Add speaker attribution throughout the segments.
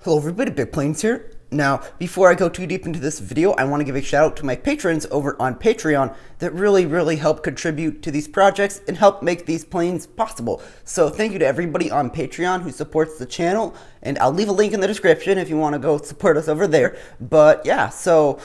Speaker 1: Hello everybody, Big Plains here. Now, before I go too deep into this video, I want to give a shout out to my patrons over on Patreon that really help contribute to these projects and help make these planes possible. So thank you to everybody on Patreon who supports the channel, and I'll leave a link in the description if you want to go support us over there. But yeah, so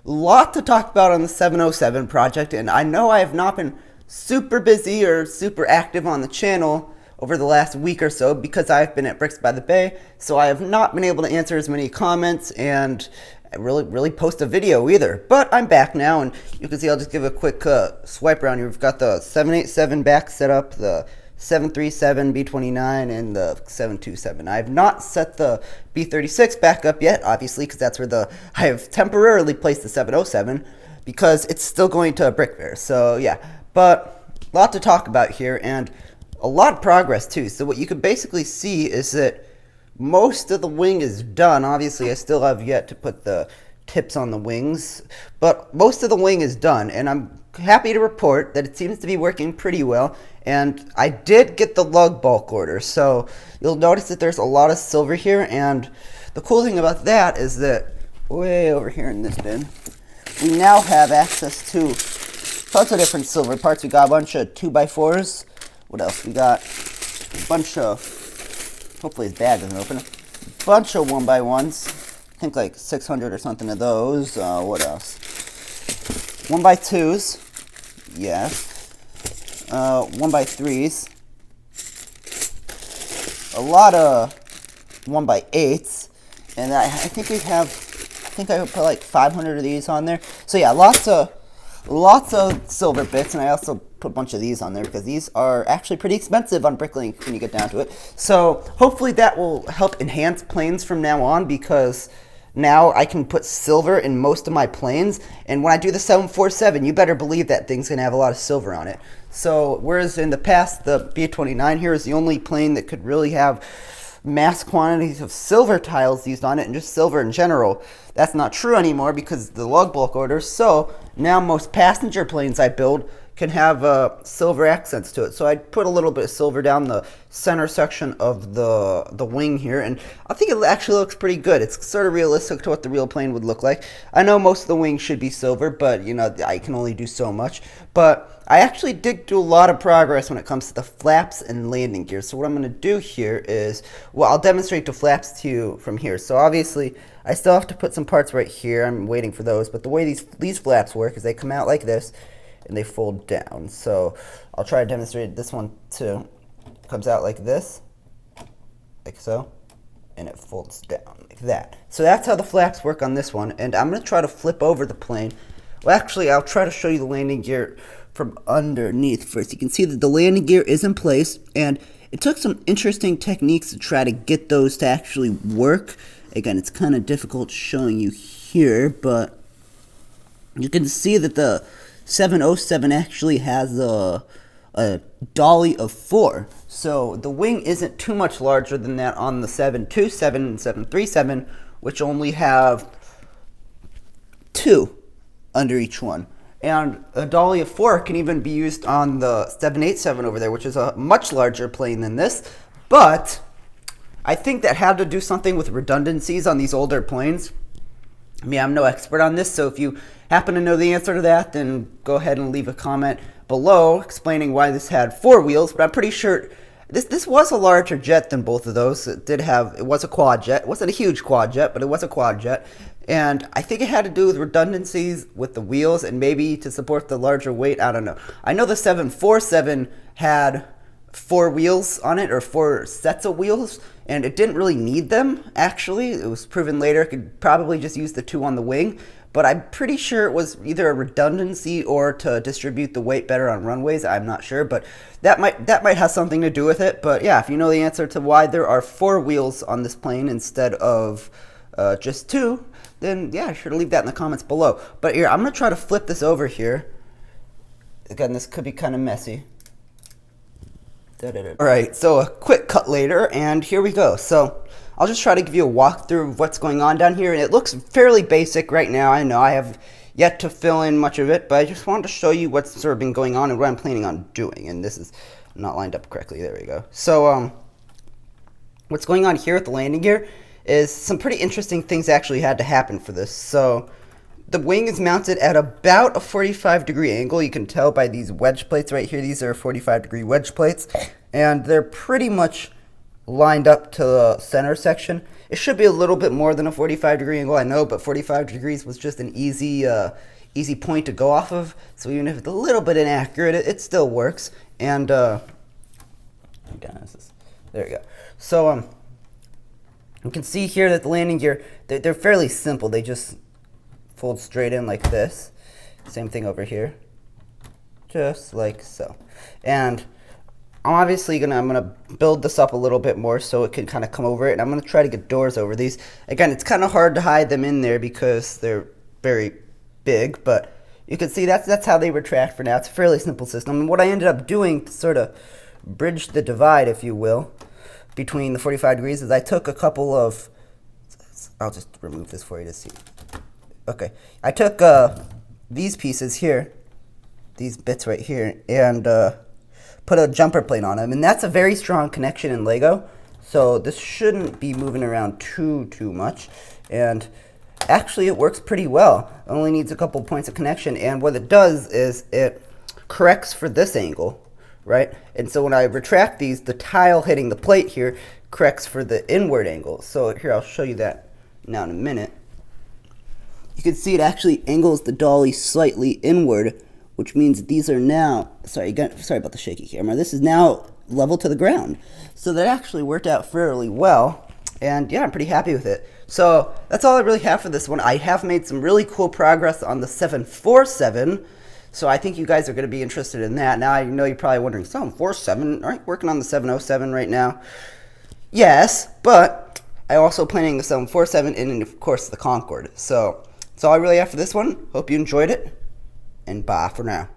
Speaker 1: a lot to talk about on the 707 project, and I know I have not been super busy or super active on the channel over the last week or so because I've been at Bricks by the Bay, so I have not been able to answer as many comments and really post a video either. But I'm back now, and you can see I'll just give a quick swipe around here. We've got the 787 back set up, the 737, B-29, and the 727. I have not set the B-36 back up yet, obviously, because that's where I have temporarily placed the 707 because it's still going to Brick Fair. So yeah, but a lot to talk about here, and a lot of progress too. So what you can basically see is that most of the wing is done. Obviously, I still have yet to put the tips on the wings, but most of the wing is done, and I'm happy to report that it seems to be working pretty well. And I did get the lug bulk order, so you'll notice that there's a lot of silver here, and the cool thing about that is that way over here in this bin, we now have access to tons of different silver parts. We got a bunch of 2x4s. What else? We got a bunch of, hopefully his bag doesn't open, a bunch of 1x1s. I think like 600 or something of those. What else? 1x2s. Yes. 1x3s. A lot of 1x8s. And I think we have, I think I put like 500 of these on there. So yeah, lots of silver bits, and I also put a bunch of these on there because these are actually pretty expensive on Bricklink when you get down to it. So hopefully that will help enhance planes from now on, because now I can put silver in most of my planes, and when I do the 747, you better believe that thing's going to have a lot of silver on it. So whereas in the past the B-29 here is the only plane that could really have mass quantities of silver tiles used on it and just silver in general, that's not true anymore because of the lug bulk order. So now most passenger planes I build can have silver accents to it. So I put a little bit of silver down the center section of the wing here, and I think it actually looks pretty good. It's sort of realistic to what the real plane would look like. I know most of the wing should be silver, but you know, I can only do so much. But I actually did do a lot of progress when it comes to the flaps and landing gear. So what I'm going to do here is, well, I'll demonstrate the flaps to you from here. So obviously I still have to put some parts right here. I'm waiting for those, but the way these flaps work is they come out like this and they fold down. So I'll try to demonstrate this one too. It comes out like this, like so, and it folds down like that. So that's how the flaps work on this one, and I'm going to try to flip over the plane. Well, actually, I'll try to show you the landing gear from underneath first. You can see that the landing gear is in place, and it took some interesting techniques to try to get those to actually work. Again, it's kind of difficult showing you here, but you can see that the 707 actually has a dolly of 4. So the wing isn't too much larger than that on the 727 and 737, which only have 2 under each one. And a dolly of 4 can even be used on the 787 over there, which is a much larger plane than this. But I think that had to do something with redundancies on these older planes. I mean, I'm no expert on this, so if you happen to know the answer to that, then go ahead and leave a comment below explaining why this had 4 wheels. But I'm pretty sure this was a larger jet than both of those. It was a quad jet. It wasn't a huge quad jet, but it was a quad jet. And I think it had to do with redundancies with the wheels and maybe to support the larger weight. I don't know. I know the 747 had 4 wheels on it, or 4 sets of wheels, and it didn't really need them, actually. It was proven later it could probably just use the 2 on the wing, but I'm pretty sure it was either a redundancy or to distribute the weight better on runways. I'm not sure, but that might have something to do with it. But yeah, if you know the answer to why there are 4 wheels on this plane instead of just 2, then yeah, sure to leave that in the comments below. But here, I'm going to try to flip this over here. Again, this could be kind of messy. Alright, so a quick cut later, and here we go. So I'll just try to give you a walkthrough of what's going on down here, and it looks fairly basic right now. I know I have yet to fill in much of it, but I just wanted to show you what's sort of been going on and what I'm planning on doing. And this is not lined up correctly. There we go. So what's going on here with the landing gear is some pretty interesting things actually had to happen for this. So the wing is mounted at about a 45-degree angle. You can tell by these wedge plates right here. These are 45-degree wedge plates, and they're pretty much lined up to the center section. It should be a little bit more than a 45-degree angle, I know, but 45 degrees was just an easy point to go off of. So even if it's a little bit inaccurate, it still works. And there we go. So you can see here that the landing gear, they're fairly simple. They just fold straight in like this. Same thing over here, just like so. And I'm gonna build this up a little bit more so it can kind of come over it, and I'm gonna try to get doors over these. Again, it's kind of hard to hide them in there because they're very big, but you can see that's how they retract for now. It's a fairly simple system. And what I ended up doing to sort of bridge the divide, if you will, between the 45 degrees is I took a couple of, I'll just remove this for you to see. Okay, I took these pieces here, these bits right here, and put a jumper plate on them, and that's a very strong connection in Lego, so this shouldn't be moving around too much. And actually it works pretty well. It only needs a couple points of connection, and what it does is it corrects for this angle, right? And so when I retract these, the tile hitting the plate here corrects for the inward angle. So here, I'll show you that now in a minute. You can see it actually angles the dolly slightly inward, which means that these are now, sorry about the shaky camera, this is now level to the ground. So that actually worked out fairly well, and yeah, I'm pretty happy with it. So that's all I really have for this one. I have made some really cool progress on the 747, so I think you guys are going to be interested in that. Now I know you're probably wondering, 747, aren't you working on the 707 right now? Yes, but I'm also planning the 747 and of course the Concorde. So that's all I really have for this one. Hope you enjoyed it, and bye for now.